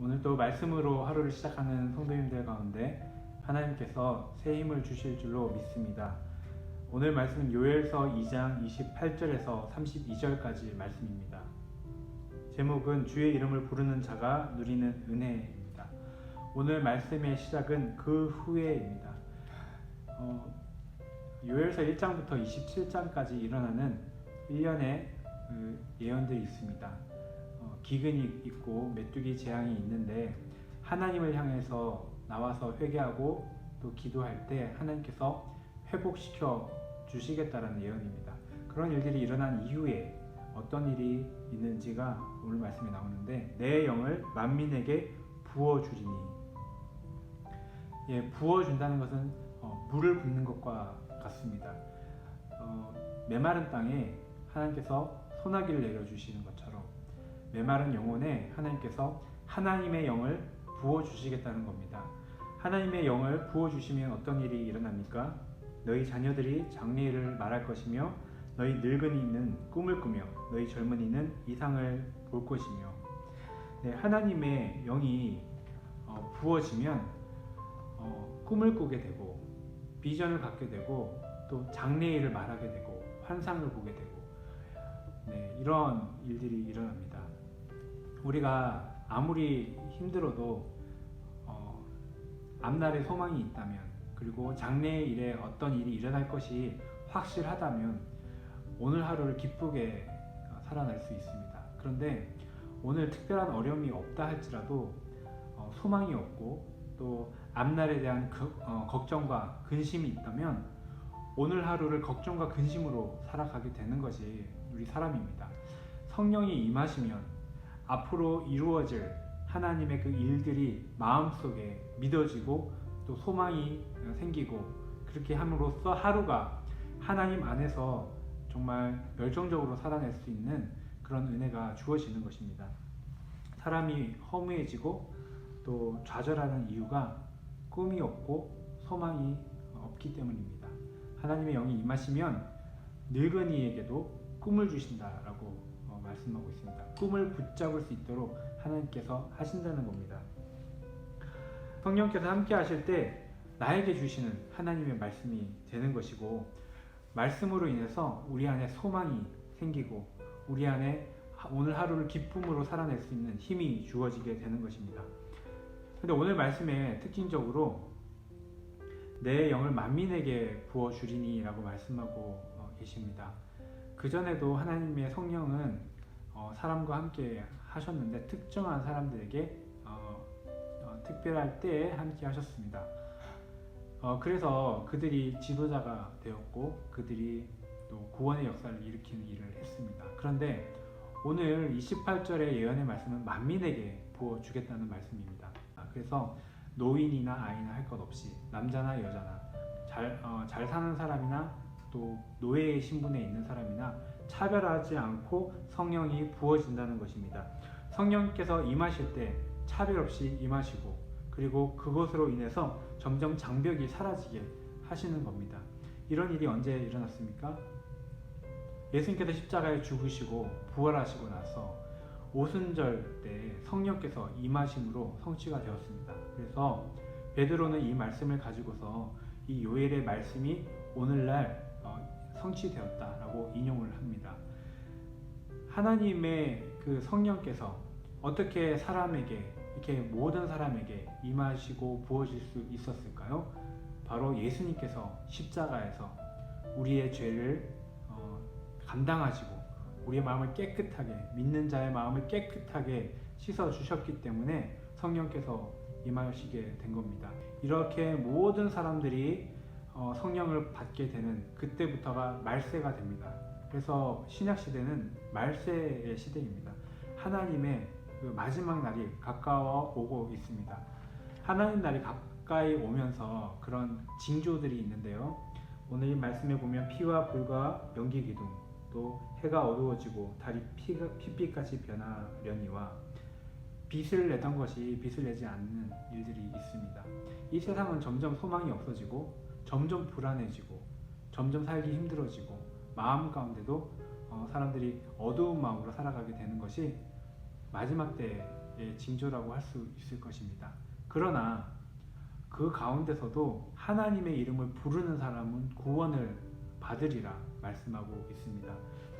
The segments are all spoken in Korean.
오늘도 말씀으로 하루를 시작하는 성도님들 가운데 하나님께서 새 힘을 주실 줄로 믿습니다. 오늘 말씀은 요엘서 2장 28절에서 32절까지 말씀입니다. 제목은 주의 이름을 부르는 자가 누리는 은혜입니다. 오늘 말씀의 시작은 그 후에입니다. 요엘서 1장부터 27장까지 일어나는 1년의 예언들이 있습니다. 기근이 있고 메뚜기 재앙이 있는데 하나님을 향해서 나와서 회개하고 또 기도할 때 하나님께서 회복시켜 주시겠다라는 예언입니다. 그런 일들이 일어난 이후에 어떤 일이 있는지가 오늘 말씀에 나오는데, 내 영을 만민에게 부어주리니. 부어준다는 것은 물을 붓는 것과 같습니다. 메마른 땅에 하나님께서 소나기를 내려주시는 것처럼 메마른 영혼에 하나님께서 하나님의 영을 부어주시겠다는 겁니다. 하나님의 영을 부어주시면 어떤 일이 일어납니까? 너희 자녀들이 장래일을 말할 것이며 너희 늙은이는 꿈을 꾸며 너희 젊은이는 이상을 볼 것이며. 하나님의 영이 부어지면 꿈을 꾸게 되고 비전을 갖게 되고 또 장래일을 말하게 되고 환상을 보게 되고 이런 일들이 일어납니다. 우리가 아무리 힘들어도 앞날에 소망이 있다면, 그리고 장래일에 어떤 일이 일어날 것이 확실하다면 오늘 하루를 기쁘게 살아날 수 있습니다. 그런데 오늘 특별한 어려움이 없다 할지라도 소망이 없고 또 앞날에 대한 걱정과 근심이 있다면 오늘 하루를 걱정과 근심으로 살아가게 되는 것이 우리 사람입니다. 성령이 임하시면 앞으로 이루어질 하나님의 그 일들이 마음속에 믿어지고 또 소망이 생기고, 그렇게 함으로써 하루가 하나님 안에서 정말 열정적으로 살아낼 수 있는 그런 은혜가 주어지는 것입니다. 사람이 허무해지고 또 좌절하는 이유가 꿈이 없고 소망이 없기 때문입니다. 하나님의 영이 임하시면 늙은이에게도 꿈을 주신다라고 말씀하고 있습니다. 꿈을 붙잡을 수 있도록 하나님께서 하신다는 겁니다. 성령께서 함께 하실 때 나에게 주시는 하나님의 말씀이 되는 것이고, 말씀으로 인해서 우리 안에 소망이 생기고 우리 안에 오늘 하루를 기쁨으로 살아낼 수 있는 힘이 주어지게 되는 것입니다. 근데 오늘 말씀에 특징적으로 내 영을 만민에게 부어주리니 라고 말씀하고 계십니다. 그전에도 하나님의 성령은 사람과 함께 하셨는데 특정한 사람들에게 특별할 때에 함께 하셨습니다. 그래서 그들이 지도자가 되었고 그들이 또 구원의 역사를 일으키는 일을 했습니다. 그런데 오늘 28절의 예언의 말씀은 만민에게 부어주겠다는 말씀입니다. 그래서 노인이나 아이나 할 것 없이 남자나 여자나 잘 사는 사람이나 또 노예의 신분에 있는 사람이나 차별하지 않고 성령이 부어진다는 것입니다. 성령께서 임하실 때 차별 없이 임하시고, 그리고 그것으로 인해서 점점 장벽이 사라지게 하시는 겁니다. 이런 일이 언제 일어났습니까? 예수님께서 십자가에 죽으시고 부활하시고 나서 오순절 때 성령께서 임하심으로 성취가 되었습니다. 그래서 베드로는 이 말씀을 가지고서 이 요엘의 말씀이 오늘날 성취되었다라고 인용을 합니다. 하나님의 그 성령께서 어떻게 사람에게, 이렇게 모든 사람에게 임하시고 부어질 수 있었을까요? 바로 예수님께서 십자가에서 우리의 죄를 감당하시고 우리의 마음을 깨끗하게, 믿는 자의 마음을 깨끗하게 씻어 주셨기 때문에 성령께서 임하시게 된 겁니다. 이렇게 모든 사람들이 성령을 받게 되는 그때부터가 말세가 됩니다. 그래서 신약시대는 말세의 시대입니다. 하나님의 그 마지막 날이 가까워 오고 있습니다. 하나님 날이 가까이 오면서 그런 징조들이 있는데요. 오늘 이 말씀에 보면 피와 불과 연기 기둥, 또 해가 어두워지고 달이 핏빛같이 변하려니와 빛을 내던 것이 빛을 내지 않는 일들이 있습니다. 이 세상은 점점 소망이 없어지고 점점 불안해지고 점점 살기 힘들어지고 마음 가운데도 사람들이 어두운 마음으로 살아가게 되는 것이 마지막 때 징조라고 할 수 있을 것입니다. 그러나 그 가운데서도 하나님의 이름을 부르는 사람은 구원을 받으리라 말씀하고 있습니다.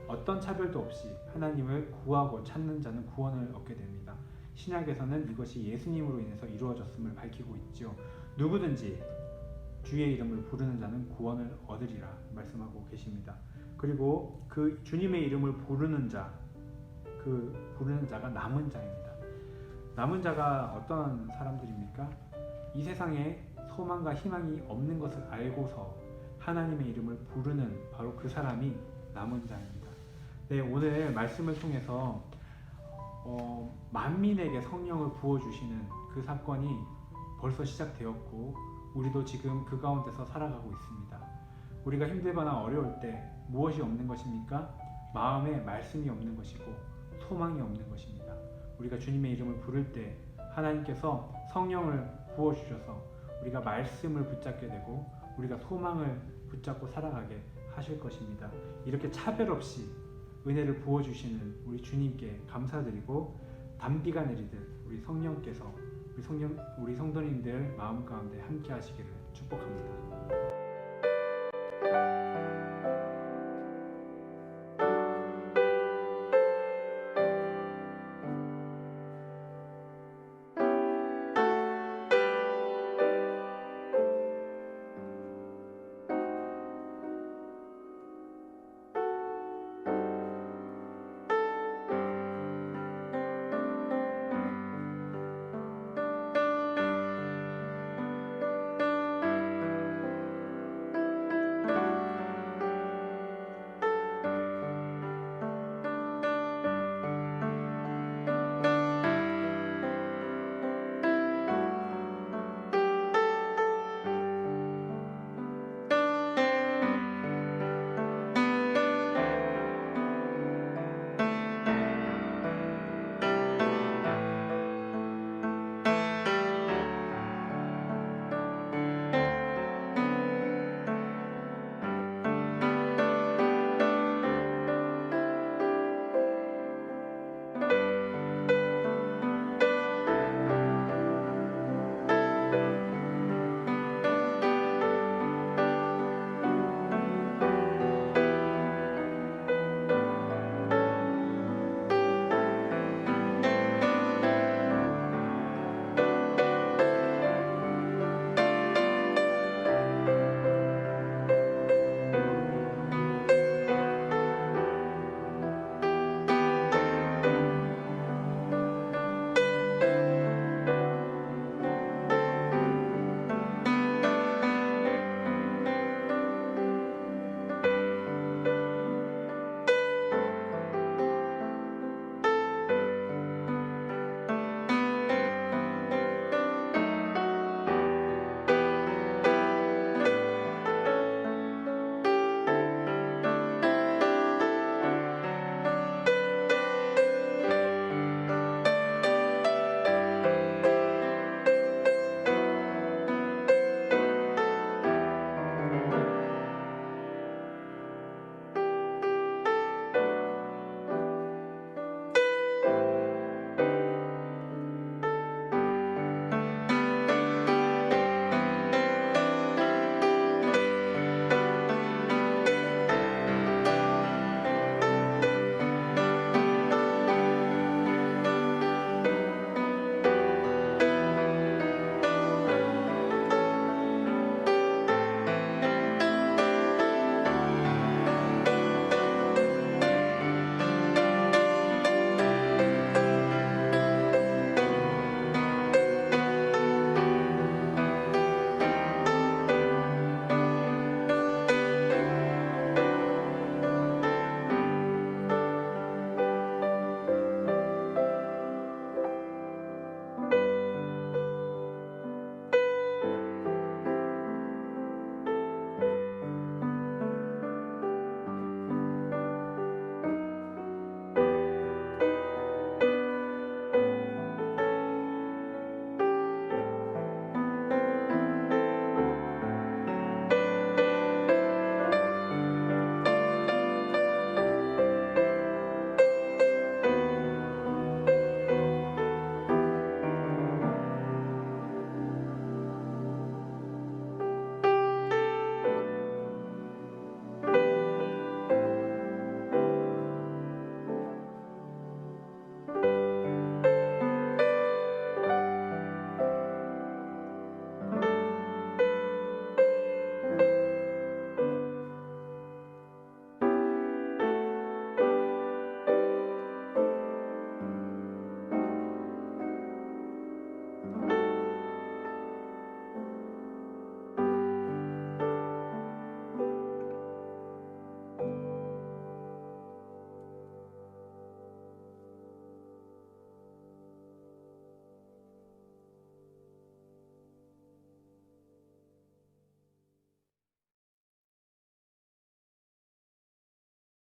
어떤 차별도 없이 하나님을 구하고 찾는 자는 구원을 얻게 됩니다. 신약에서는 이것이 예수님으로 인해서 이루어졌음을 밝히고 있죠. 누구든지 주의 이름을 부르는 자는 구원을 얻으리라 말씀하고 계십니다. 그리고 그 주님의 이름을 부르는 자, 그 부르는 자가 남은 자입니다. 남은 자가 어떤 사람들입니까? 이 세상에 소망과 희망이 없는 것을 알고서 하나님의 이름을 부르는 바로 그 사람이 남은 자입니다. 네, 오늘 말씀을 통해서 만민에게 성령을 부어주시는 그 사건이 벌써 시작되었고 우리도 지금 그 가운데서 살아가고 있습니다. 우리가 힘들거나 어려울 때 무엇이 없는 것입니까? 마음에 말씀이 없는 것이고 소망이 없는 것입니다. 우리가 주님의 이름을 부를 때 하나님께서 성령을 부어주셔서 우리가 말씀을 붙잡게 되고 우리가 소망을 붙잡고 살아가게 하실 것입니다. 이렇게 차별 없이 은혜를 부어주시는 우리 주님께 감사드리고 단비가 내리듯 우리 성령께서 우리 성도님들 마음 가운데 함께 하시기를 축복합니다.